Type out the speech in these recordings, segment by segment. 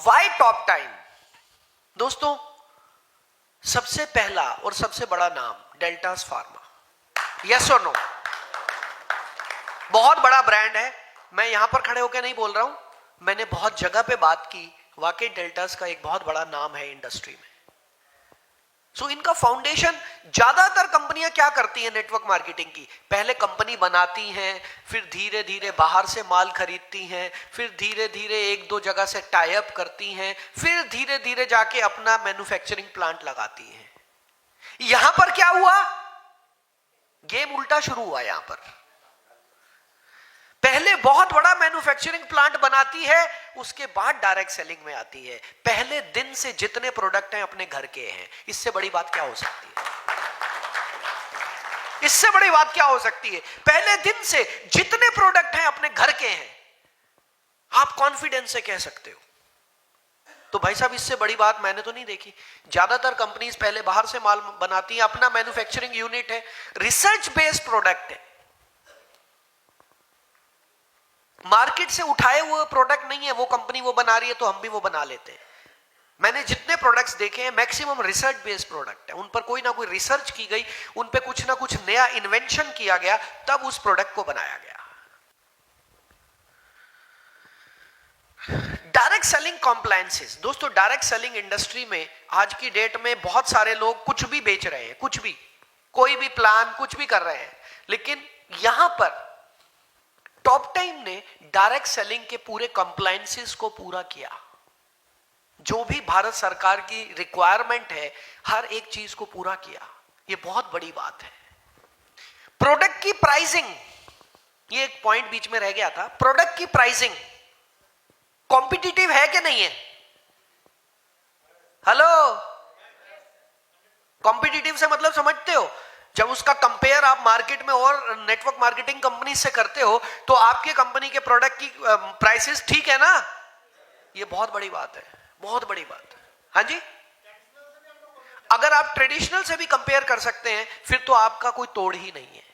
Why top time? दोस्तों, सबसे पहला और सबसे बड़ा नाम डेल्टास फार्मा। यस और नो? बहुत बड़ा ब्रांड है। मैं यहां पर खड़े होकर नहीं बोल रहा हूं, मैंने बहुत जगह पे बात की। वाकई डेल्टास का एक बहुत बड़ा नाम है इंडस्ट्री में। सो इनका फाउंडेशन, ज्यादातर कंपनियां क्या करती हैं नेटवर्क मार्केटिंग की? पहले कंपनी बनाती हैं, फिर धीरे धीरे बाहर से माल खरीदती हैं, फिर धीरे धीरे एक दो जगह से टाई अप करती हैं, फिर धीरे धीरे जाके अपना मैन्युफैक्चरिंग प्लांट लगाती हैं। यहां पर क्या हुआ? गेम उल्टा शुरू हुआ। यहां पर पहले बहुत बड़ा मैन्युफैक्चरिंग प्लांट बनाती है, उसके बाद डायरेक्ट सेलिंग में आती है। पहले दिन से जितने प्रोडक्ट हैं अपने घर के हैं। इससे बड़ी बात क्या हो सकती है? इससे बड़ी बात क्या हो सकती है? पहले दिन से जितने प्रोडक्ट हैं अपने घर के हैं, आप कॉन्फिडेंस से कह सकते हो। तो भाई साहब, इससे बड़ी बात मैंने तो नहीं देखी। ज्यादातर कंपनीज पहले बाहर से माल बनाती हैं, अपना मैन्युफैक्चरिंग यूनिट है, रिसर्च बेस्ड प्रोडक्ट है, मार्केट से उठाए हुए प्रोडक्ट नहीं है। वो कंपनी वो बना रही है तो हम भी वो बना लेते हैं। मैंने जितने प्रोडक्ट्स देखे हैं मैक्सिमम रिसर्च बेस्ड प्रोडक्ट है। उन पर कोई ना कोई रिसर्च की गई, उन पे कुछ ना कुछ नया इन्वेंशन किया गया, तब उस प्रोडक्ट को बनाया गया। Direct selling compliances. दोस्तों, डायरेक्ट सेलिंग इंडस्ट्री में आज की डेट में बहुत सारे लोग कुछ भी बेच रहे हैं, कुछ भी, कोई भी प्लान कुछ भी कर रहे हैं। लेकिन यहां पर टॉप टाइम ने डायरेक्ट सेलिंग के पूरे कंप्लायंसेस को पूरा किया। जो भी भारत सरकार की रिक्वायरमेंट है, हर एक चीज को पूरा किया। यह बहुत बड़ी बात है। प्रोडक्ट की प्राइसिंग, ये एक पॉइंट बीच में रह गया था। प्रोडक्ट की प्राइसिंग कॉम्पिटिटिव है कि नहीं है? हेलो, कॉम्पिटिटिव से मतलब समझते हो? जब उसका कंपेयर आप मार्केट में और नेटवर्क मार्केटिंग कंपनी से करते हो, तो आपके कंपनी के प्रोडक्ट की प्राइसेस ठीक है ना? ये बहुत बड़ी बात है, बहुत बड़ी बात। हाँ जी, अगर आप ट्रेडिशनल से भी कंपेयर कर सकते हैं, फिर तो आपका कोई तोड़ ही नहीं है।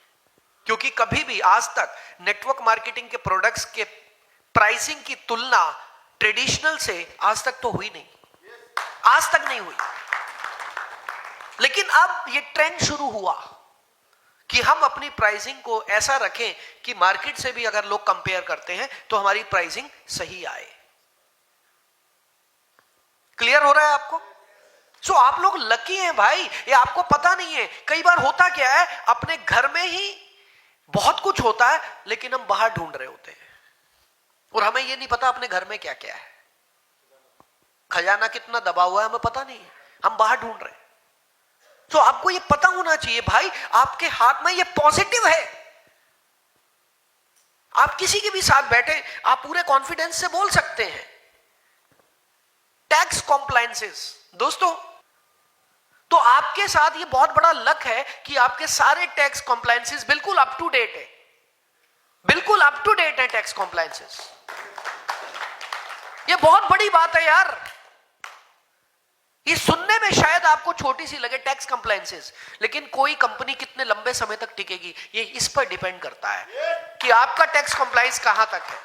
क्योंकि कभी भी आज तक नेटवर्क मार्केटिंग के प्रोडक्ट्स के प्राइसिंग की तुलना ट्रेडिशनल से आज तक तो हुई नहीं, आज तक नहीं हुई। लेकिन अब ये ट्रेंड शुरू हुआ कि हम अपनी प्राइसिंग को ऐसा रखें कि मार्केट से भी अगर लोग कंपेयर करते हैं तो हमारी प्राइसिंग सही आए। क्लियर हो रहा है आपको? सो आप लोग लकी हैं भाई, ये आपको पता नहीं है। कई बार होता क्या है, अपने घर में ही बहुत कुछ होता है, लेकिन हम बाहर ढूंढ रहे होते हैं और हमें ये नहीं पता अपने घर में क्या क्या है। खजाना कितना दबा हुआ है हमें पता नहीं है, हम बाहर ढूंढ रहे हैं। तो आपको ये पता होना चाहिए भाई, आपके हाथ में ये पॉजिटिव है। आप किसी के भी साथ बैठे, आप पूरे कॉन्फिडेंस से बोल सकते हैं। टैक्स कॉम्प्लायंसेस, दोस्तों, तो आपके साथ ये बहुत बड़ा लक है कि आपके सारे टैक्स कॉम्प्लायंसेस बिल्कुल अप टू डेट है, बिल्कुल अप टू डेट है टैक्स कॉम्प्लायंसेस। ये बहुत बड़ी बात है यार। ये सुनने में शायद आपको छोटी सी लगे टैक्स कंप्लायंसेस, लेकिन कोई कंपनी कितने लंबे समय तक टिकेगी ये इस पर डिपेंड करता है कि आपका टैक्स कंप्लायंस कहां तक है।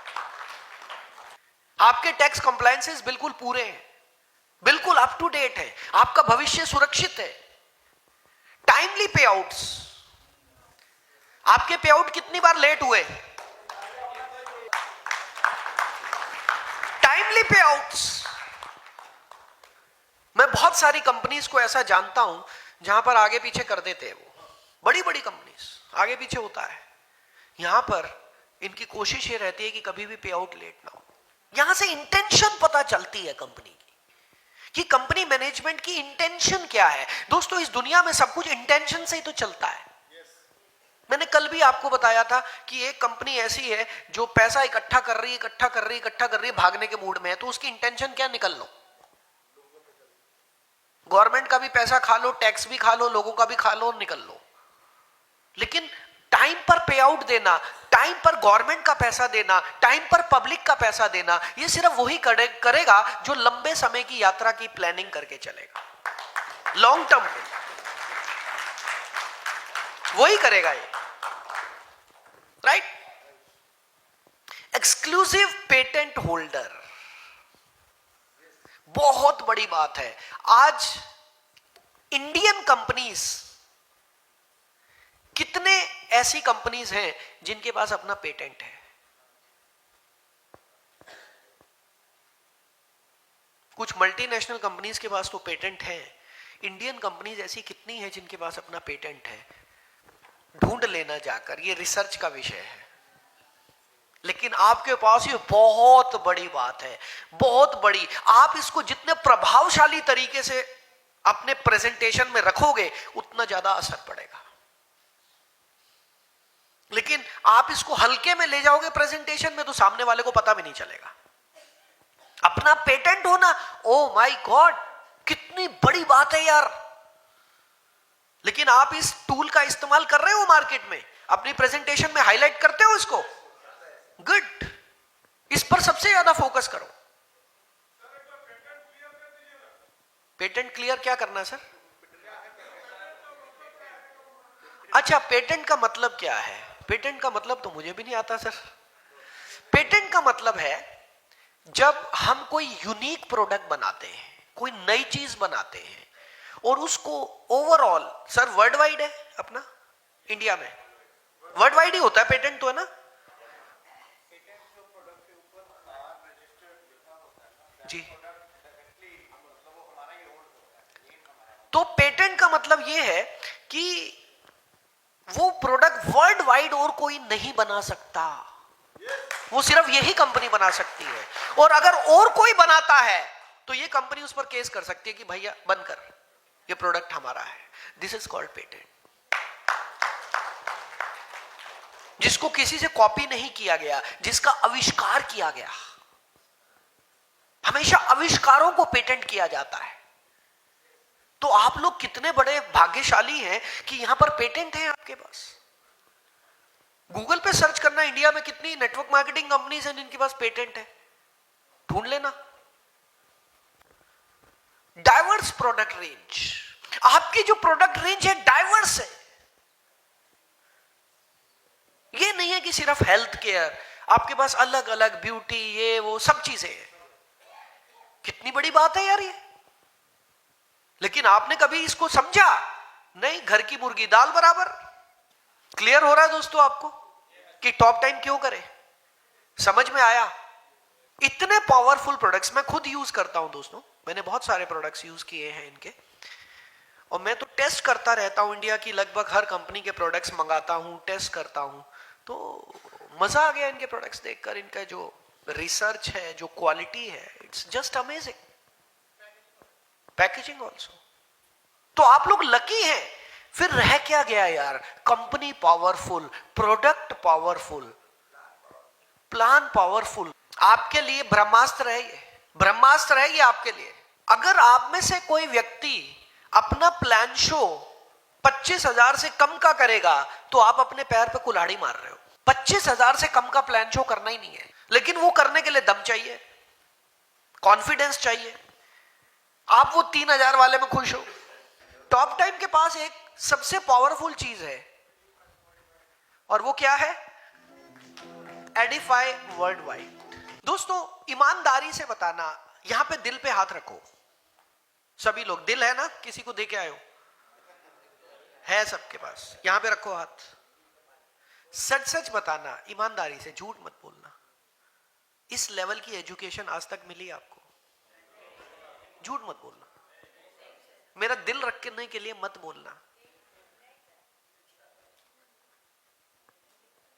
आपके टैक्स कंप्लायंसेस बिल्कुल पूरे हैं, बिल्कुल अप टू डेट है, आपका भविष्य सुरक्षित है। टाइमली पे आउट्स, आपके पे आउट कितनी बार लेट हुए? टाइमली पे आउट्स। मैं बहुत सारी कंपनीज को ऐसा जानता हूं जहां पर आगे पीछे कर देते हैं, वो बड़ी बड़ी कंपनीज आगे पीछे होता है। यहां पर इनकी कोशिश ये रहती है कि कभी भी पे आउट लेट ना हो। यहां से इंटेंशन पता चलती है कंपनी की कि कंपनी मैनेजमेंट की इंटेंशन क्या है। दोस्तों, इस दुनिया में सब कुछ इंटेंशन से ही तो चलता है। मैंने कल भी आपको बताया था कि एक कंपनी ऐसी है जो पैसा इकट्ठा कर रही है, भागने के मूड में है, तो उसकी इंटेंशन क्या? निकल लो, गवर्नमेंट का भी पैसा खा लो, टैक्स भी खा लो, लोगों का भी खा लो और निकल लो। लेकिन टाइम पर पे आउट देना, टाइम पर गवर्नमेंट का पैसा देना, टाइम पर पब्लिक का पैसा देना, ये सिर्फ वही करेगा जो लंबे समय की यात्रा की प्लानिंग करके चलेगा। लॉन्ग टर्म पे वही करेगा ये, राइट? एक्सक्लूसिव पेटेंट होल्डर, बहुत बड़ी बात है। आज इंडियन कंपनीज, कितने ऐसी कंपनीज हैं जिनके पास अपना पेटेंट है? कुछ मल्टीनेशनल कंपनीज के पास तो पेटेंट है। इंडियन कंपनीज ऐसी कितनी है जिनके पास अपना पेटेंट है? ढूंढ लेना जाकर, ये रिसर्च का विषय है। लेकिन आपके पास ये बहुत बड़ी बात है, बहुत बड़ी। आप इसको जितने प्रभावशाली तरीके से अपने प्रेजेंटेशन में रखोगे उतना ज्यादा असर पड़ेगा। लेकिन आप इसको हल्के में ले जाओगे प्रेजेंटेशन में तो सामने वाले को पता भी नहीं चलेगा। अपना पेटेंट होना, ओ माय गॉड, कितनी बड़ी बात है यार। लेकिन आप इस टूल का इस्तेमाल कर रहे हो मार्केट में, अपनी प्रेजेंटेशन में हाईलाइट करते हो इसको, गुड। इस पर सबसे ज्यादा फोकस करो। पेटेंट क्लियर क्या करना है सर? अच्छा, पेटेंट का मतलब क्या है? पेटेंट का मतलब तो मुझे भी नहीं आता सर। पेटेंट का मतलब है जब हम कोई यूनिक प्रोडक्ट बनाते हैं, कोई नई चीज बनाते हैं और उसको ओवरऑल, सर वर्ल्ड वाइड है अपना, इंडिया में वर्ल्ड वाइड ही होता है पेटेंट तो, है ना जी? तो पेटेंट का मतलब यह है कि वो प्रोडक्ट वर्ल्ड वाइड और कोई नहीं बना सकता, वो सिर्फ यही कंपनी बना सकती है। और अगर और कोई बनाता है तो ये कंपनी उस पर केस कर सकती है कि भैया बंद कर, ये प्रोडक्ट हमारा है। This is called patent. जिसको किसी से कॉपी नहीं किया गया, जिसका आविष्कार किया गया। हमेशा आविष्कारों को पेटेंट किया जाता है। तो आप लोग कितने बड़े भाग्यशाली हैं कि यहां पर पेटेंट है आपके पास। गूगल पे सर्च करना, इंडिया में कितनी नेटवर्क मार्केटिंग कंपनीज हैं जिनके पास पेटेंट है, ढूंढ लेना। डाइवर्स प्रोडक्ट रेंज, आपकी जो प्रोडक्ट रेंज है डाइवर्स है। ये नहीं है कि सिर्फ हेल्थ केयर, आपके पास अलग अलग ब्यूटी, ये वो सब चीजें हैं। कितनी बड़ी बात है यार ये। लेकिन आपने कभी इसको समझा नहीं। घर की मुर्गी दाल बराबर। क्लियर हो रहा है दोस्तों आपको कि टॉप 10 क्यों करें? समझ में आया? इतने पावरफुल प्रोडक्ट्स मैं खुद यूज करता हूं दोस्तों। मैंने बहुत सारे प्रोडक्ट्स यूज किए हैं इनके, और मैं तो टेस्ट करता रहता हूं। इंडिया की लगभग हर कंपनी के प्रोडक्ट्स मंगाता हूं, टेस्ट करता हूं। तो मजा आ गया इनके प्रोडक्ट्स देखकर। इनका जो रिसर्च है, जो क्वालिटी है, it's just amazing. Packaging also. तो आप लोग लकी हैं। फिर रह क्या गया यार? Company powerful, product powerful, plan powerful. आपके लिए ब्रह्मास्त्र है ये, ब्रह्मास्त्र है ये आपके लिए। अगर आप में से कोई व्यक्ति अपना प्लान शो 25,000 से कम का करेगा तो आप अपने पैर पे कुल्हाड़ी मार रहे हो। 25,000 से कम का प्लान शो करना ही नहीं है। लेकिन वो करने के लिए दम चाहिए, कॉन्फिडेंस चाहिए। आप वो 3,000 वाले में खुश हो। टॉप टाइम के पास एक सबसे पावरफुल चीज है, और वो क्या है? Edify world wide. दोस्तों ईमानदारी से बताना, यहां पे दिल पे हाथ रखो। सभी लोग, दिल है ना? किसी को दे के आए हो? है सबके पास? यहां पे रखो हाथ। सच सच बताना, ईमानदारी से, झूठ मत बोलना। इस लेवल की एजुकेशन आज तक मिली आपको? झूठ मत बोलना। मेरा दिल रखने के लिए मत बोलना।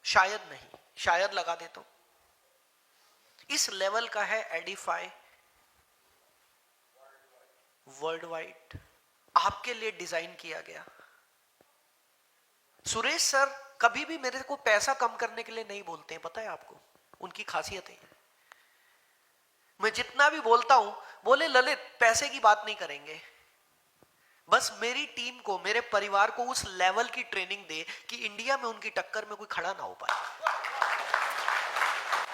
शायद नहीं, शायद लगा देता हूं। इस लेवल का है एडिफाई वर्ल्ड वाइड, आपके लिए डिजाइन किया गया। सुरेश सर कभी भी मेरे को पैसा कम करने के लिए नहीं बोलते हैं, पता है आपको? उनकी खासियत है। मैं जितना भी बोलता हूं, बोले ललित पैसे की बात नहीं करेंगे, बस मेरी टीम को, मेरे परिवार को उस लेवल की ट्रेनिंग दे कि इंडिया में उनकी टक्कर में कोई खड़ा ना हो पाए।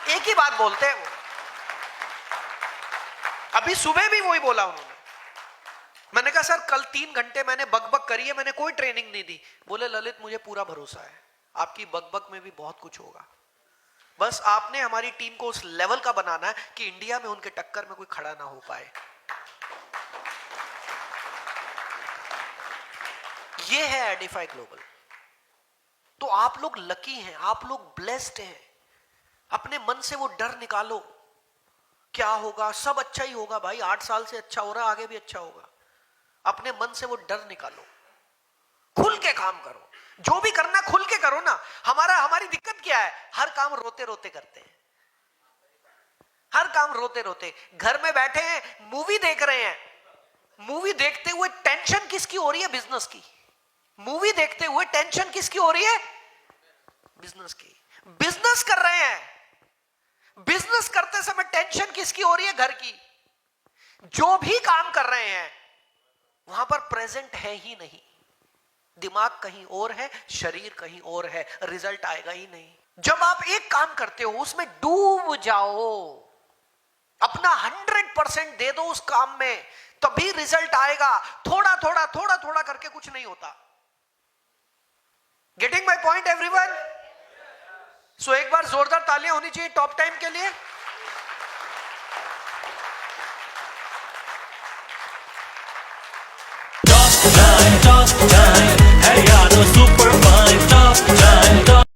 एक ही बात बोलते हैं वो। अभी सुबह भी वही बोला उन्होंने। मैंने कहा सर कल 3 घंटे मैंने बकबक करी है, मैंने कोई ट्रेनिंग नहीं दी। बोले ललित मुझे पूरा भरोसा है, आपकी बकबक में भी बहुत कुछ होगा, बस आपने हमारी टीम को उस लेवल का बनाना है कि इंडिया में उनके टक्कर में कोई खड़ा ना हो पाए। ये है एडिफाई ग्लोबल। तो आप लोग लकी हैं, आप लोग ब्लेस्ड हैं। अपने मन से वो डर निकालो, क्या होगा, सब अच्छा ही होगा भाई, 8 साल से अच्छा हो रहा है, आगे भी अच्छा होगा। अपने मन से वो डर निकालो, खुल के काम करो, जो भी करना खुल के करो ना। हमारी दिक्कत क्या है, हर काम रोते रोते करते हैं, हर काम रोते रोते। घर में बैठे हैं, मूवी देख रहे हैं, मूवी देखते हुए टेंशन किसकी हो रही है, बिजनेस की। मूवी देखते हुए टेंशन किसकी हो रही है, बिजनेस की। बिजनेस कर रहे हैं, बिजनेस करते समय टेंशन किसकी हो रही है, घर की। जो भी काम कर रहे हैं वहां पर प्रेजेंट है ही नहीं, दिमाग कहीं और है, शरीर कहीं और है, रिजल्ट आएगा ही नहीं। जब आप एक काम करते हो उसमें डूब जाओ, अपना 100% दे दो उस काम में, तभी रिजल्ट आएगा। थोड़ा थोड़ा थोड़ा थोड़ा करके कुछ नहीं होता। Getting my point everyone? So एक बार जोरदार तालियां होनी चाहिए टॉप टाइम के लिए। Talk time, hey, I know super fun.